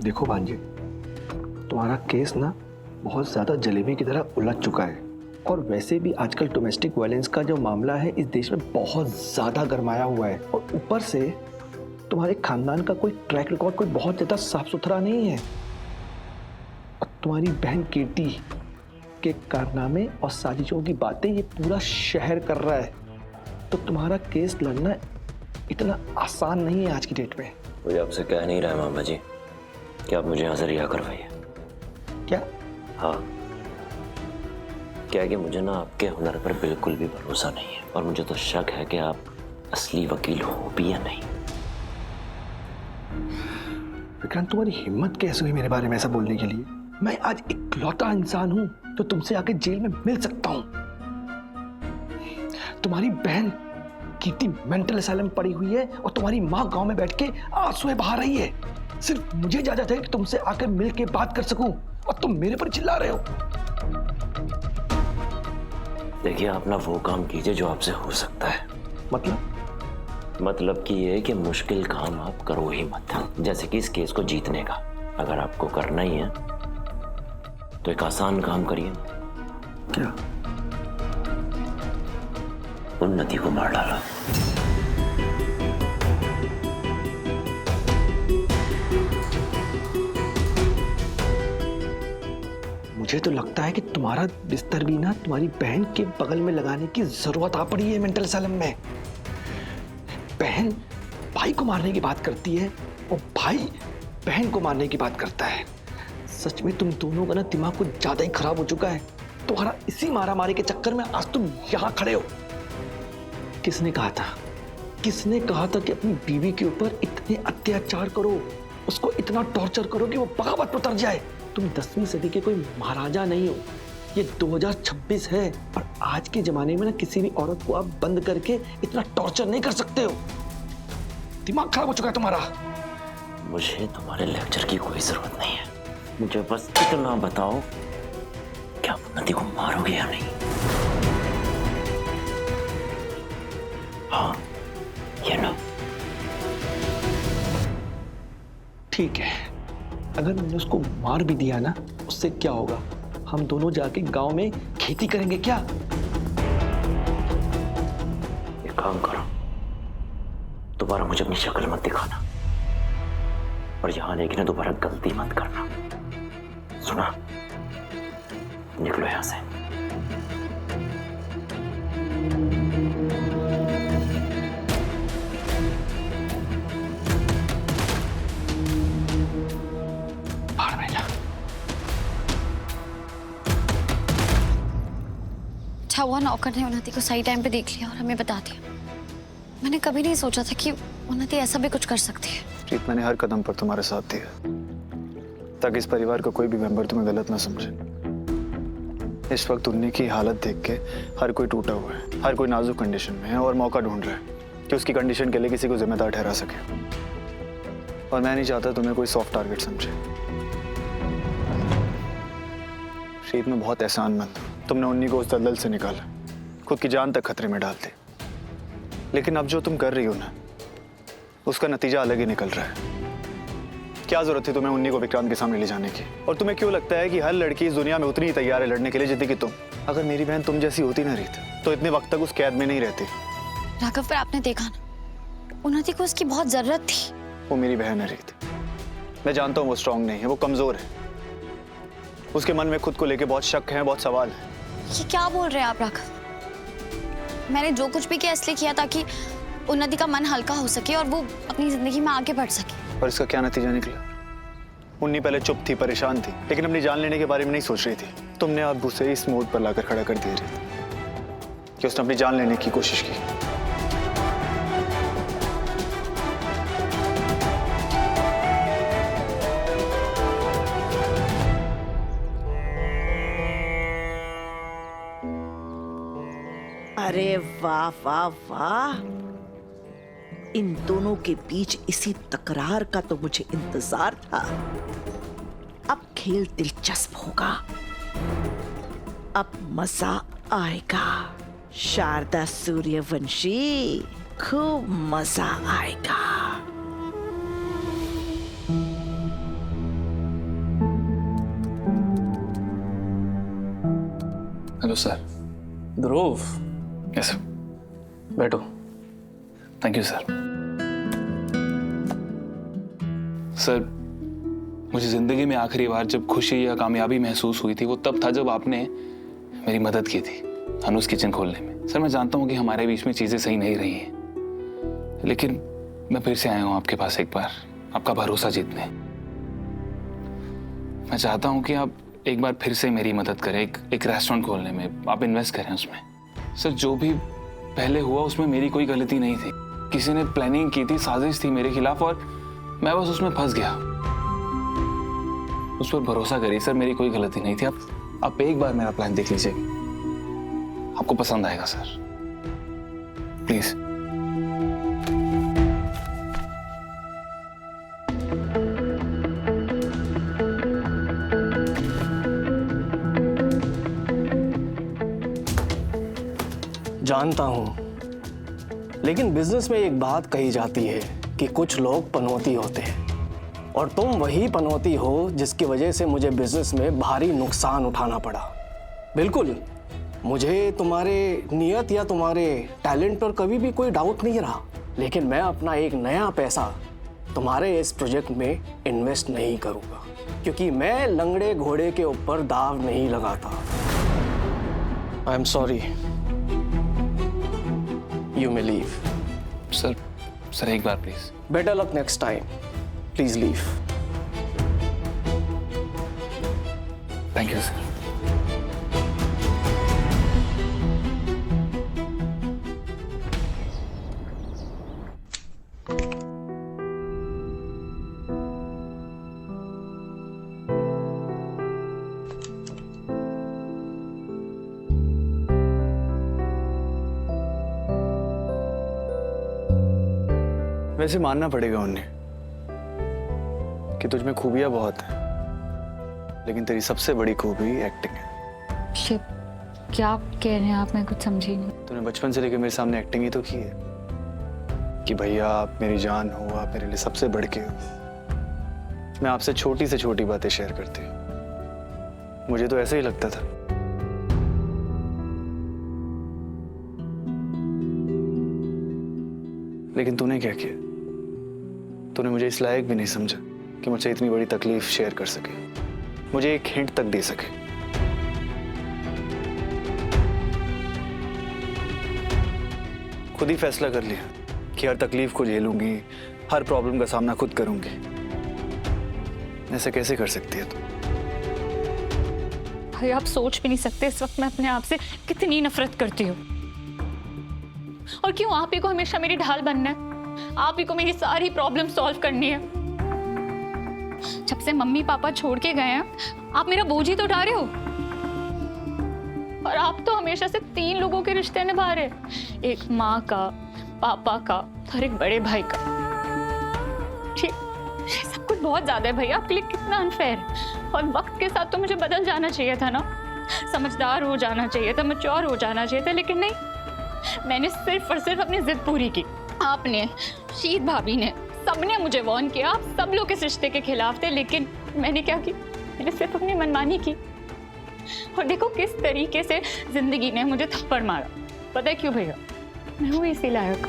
देखो भांजे, तुम्हारा केस ना बहुत ज्यादा जलेबी की तरह उलझ चुका है। और वैसे भी आजकल डोमेस्टिक वायलेंस का जो मामला है इस देश में बहुत ज्यादा गरमाया हुआ है। और ऊपर से तुम्हारे खानदान का कोई ट्रैक रिकॉर्ड कोई बहुत ज्यादा साफ सुथरा नहीं है। और तुम्हारी बहन कीर्ति के कारनामे और साजिशों की बातें ये पूरा शहर कर रहा है। तो तुम्हारा केस लड़ना इतना आसान नहीं है आज की डेट में। मुझे आपसे कह नहीं रहा है मामा जी कि आप मुझे यहाँ से रिहा करवाइए। क्या? हाँ, क्या है कि मुझे ना आपके हुनर पर बिल्कुल भी भरोसा नहीं है और मुझे तो शक है कि आप असली वकील हो भी या नहीं। विक्रांत, तुम्हारी हिम्मत कैसे हुई मेरे बारे में ऐसा बोलने के लिए? मैं आज इकलौता इंसान हूं जो तुमसे आके जेल में मिल सकता हूं। तुम्हारी बहन कीर्ति मेंटल असाइलम में पड़ी हुई है और तुम्हारी माँ गांव में बैठ के आंसुएं बहा रही है। सिर्फ मुझे इजाजत है कि तुमसे आकर मिल के बात कर सकूं और तुम मेरे पर चिल्ला रहे हो। देखिए, आप ना वो काम कीजिए जो आपसे हो सकता है। मतलब कि ये कि मुश्किल काम आप करो ही मत, जैसे कि इस केस को जीतने का। अगर आपको करना ही है तो एक आसान काम करिए। क्या? उन्नति को मार डाला। मुझे तो लगता है कि तुम्हारा बिस्तर भी ना तुम्हारी बहन के बगल में लगाने की जरूरत आ पड़ी है मेंटल असाइलम में। बहन भाई को मारने की बात करती है और भाई बहन को मारने की बात करता है। सच में तुम दोनों का ना दिमाग कुछ ज्यादा ही खराब हो चुका है। तुम्हारा इसी मारामारी के चक्कर में आज तुम यहाँ खड़े हो। किसने कहा था कि अपनी बीवी के ऊपर इतने अत्याचार करो, उसको इतना टॉर्चर करो कि वो बगावत पर उतर जाए? तुम 10वीं सदी के कोई महाराजा नहीं हो। ये 2026 है और आज के जमाने में ना किसी भी औरत को आप बंद करके इतना टॉर्चर नहीं कर सकते हो। दिमाग खराब हो चुका है तुम्हारा। मुझे तुम्हारे लेक्चर की कोई जरूरत नहीं है। मुझे बस इतना बताओ कि आप उन्नति को मारोगे या नहीं। हाँ या ना? ठीक है, अगर मैंने उसको मार भी दिया ना, उससे क्या होगा? हम दोनों जाके गांव में खेती करेंगे क्या? एक काम करो, दोबारा मुझे अपनी शक्ल मत दिखाना और यहां आने की ना दोबारा गलती मत करना। सुना? निकलो यहां से। अच्छा हुआ नौकर ने उन्नति को सही टाइम पे देख लिया और हमें बता दिया। मैंने कभी नहीं सोचा था कि उन्नति ऐसा भी कुछ कर सकती है। प्रीत, मैंने हर कदम पर तुम्हारे साथ दिया ताकि इस परिवार का कोई भी मेंबर तुम्हें गलत ना समझे। इस वक्त उन्नी की हालत देख के हर कोई टूटा हुआ है, हर कोई नाजुक कंडीशन में है और मौका ढूंढ रहा है कि उसकी कंडीशन के लिए किसी को जिम्मेदार ठहरा सके। और मैं नहीं चाहता तुम्हें कोई सॉफ्ट टारगेट समझे। प्रीत, मैं बहुत एहसानमंद हूं। तुमने उन्नी को उस दलदल से निकाला, खुद की जान तक खतरे में डाल दी। लेकिन अब जो तुम कर रही हो ना, उसका नतीजा अलग ही निकल रहा है। क्या जरूरत थी तुम्हें उन्नी को विक्रांत के सामने ले जाने की? और तुम्हें क्यों लगता है कि हर लड़की इस दुनिया में उतनी ही तैयार है लड़ने के लिए जितनी कि तुम? अगर मेरी बहन तुम जैसी होती ना रीत, तो इतने वक्त तक उस कैद में नहीं रहती। राघव, पर आपने देखा ना, उन्नति को उसकी बहुत जरूरत थी। वो मेरी बहन है रीत। मैं जानता हूँ वो स्ट्रांग नहीं है, वो कमजोर है। उसके मन में खुद को लेके बहुत शक है, बहुत सवाल है। ये क्या बोल रहे हैं आप राघव? मैंने जो कुछ भी किया इसलिए किया ताकि उन्नति का मन हल्का हो सके और वो अपनी जिंदगी में आगे बढ़ सके। और इसका क्या नतीजा निकला? उन्नी पहले चुप थी, परेशान थी, लेकिन अपनी जान लेने के बारे में नहीं सोच रही थी। तुमने अब उसे इस मोड़ पर लाकर खड़ा कर दिया कि उसने अपनी जान लेने की कोशिश की। अरे वाह वाह वाह, इन दोनों के बीच इसी तकरार का तो मुझे इंतजार था। अब खेल दिलचस्प होगा, अब मजा आएगा। शारदा सूर्यवंशी, खूब मजा आएगा। सर। ध्रुव। Yes sir. बैठो। Thank you sir. सर, मुझे जिंदगी में आखिरी बार जब खुशी या कामयाबी महसूस हुई थी वो तब था जब आपने मेरी मदद की थी अनुज किचन खोलने में। सर, मैं जानता हूँ कि हमारे बीच में चीजें सही नहीं रही हैं, लेकिन मैं फिर से आया हूँ आपके पास एक बार आपका भरोसा जीतने। मैं चाहता हूँ कि आप एक बार फिर से मेरी मदद करें, एक रेस्टोरेंट खोलने में। आप इन्वेस्ट करें उसमें। सर, जो भी पहले हुआ उसमें मेरी कोई गलती नहीं थी। किसी ने प्लानिंग की थी, साजिश थी मेरे खिलाफ और मैं बस उसमें फंस गया। उस पर भरोसा करिए सर, मेरी कोई गलती नहीं थी। आप एक बार मेरा प्लान देख लीजिए, आपको पसंद आएगा सर, प्लीज। जानता हूं, लेकिन बिजनेस में एक बात कही जाती है कि कुछ लोग पनौती होते हैं, और तुम वही पनौती हो जिसकी वजह से मुझे बिजनेस में भारी नुकसान उठाना पड़ा। बिल्कुल, मुझे तुम्हारे नियत या तुम्हारे टैलेंट पर कभी भी कोई डाउट नहीं रहा, लेकिन मैं अपना एक नया पैसा तुम्हारे इस प्रोजेक्ट में इन्वेस्ट नहीं करूंगा, क्योंकि मैं लंगड़े घोड़े के ऊपर दाव नहीं लगाता। I am sorry, you may leave. Sir एक बार please. Better luck next time, please leave. Thank you sir. वैसे मानना पड़ेगा उन्हें कि तुझ में खूबियां बहुत हैं, लेकिन तेरी सबसे बड़ी खूबी एक्टिंग है। शिव, क्या कह रहे हैं आप? मैं कुछ समझी नहीं। तूने बचपन से लेकर मेरे सामने एक्टिंग ही तो की है कि भैया आप मेरी जान हो, आप मेरे लिए सबसे बढ़ के हो। मैं आपसे छोटी से छोटी बातें शेयर करती हूँ, मुझे तो ऐसा ही लगता था। लेकिन तूने क्या किया? तूने मुझे इस लायक भी नहीं समझा कि मुझसे इतनी बड़ी तकलीफ शेयर कर सके, मुझे एक हिंट तक दे सके। खुद ही फैसला कर लिया कि हर तकलीफ को झेलूंगी, हर प्रॉब्लम का सामना खुद करूंगी। ऐसा कैसे कर सकती है तू? भाई, आप सोच भी नहीं सकते इस वक्त मैं अपने आप से कितनी नफरत करती हूँ। और क्यों आप ही को हमेशा मेरी ढाल बनना है? आप ही को मेरी सारी प्रॉब्लम सॉल्व करनी है। जब से मम्मी पापा छोड़ के गए हैं, आप मेरा बोझ ही तो उठा रहे हो। और आप तो हमेशा से 3 लोगों के रिश्ते निभा रहे, एक माँ का, पापा का और एक बड़े भाई का। ठीक, ये सब कुछ बहुत ज्यादा है भैया, आपके लिए कितना अनफेयर है। और वक्त के साथ तो मुझे बदल जाना चाहिए था ना, समझदार हो जाना चाहिए था, मैच्योर हो जाना चाहिए था, लेकिन नहीं, मैंने सिर्फ और सिर्फ अपनी जिद पूरी की। आपने, शीत भाभी ने, सबने मुझे वार्न किया, आप सब लोग इस रिश्ते के खिलाफ थे, लेकिन मैंने क्या की? मैंने सिर्फ अपनी मनमानी की। और देखो किस तरीके से जिंदगी ने मुझे थप्पड़ मारा। पता है क्यों भैया? मैं हूँ इसी लायक।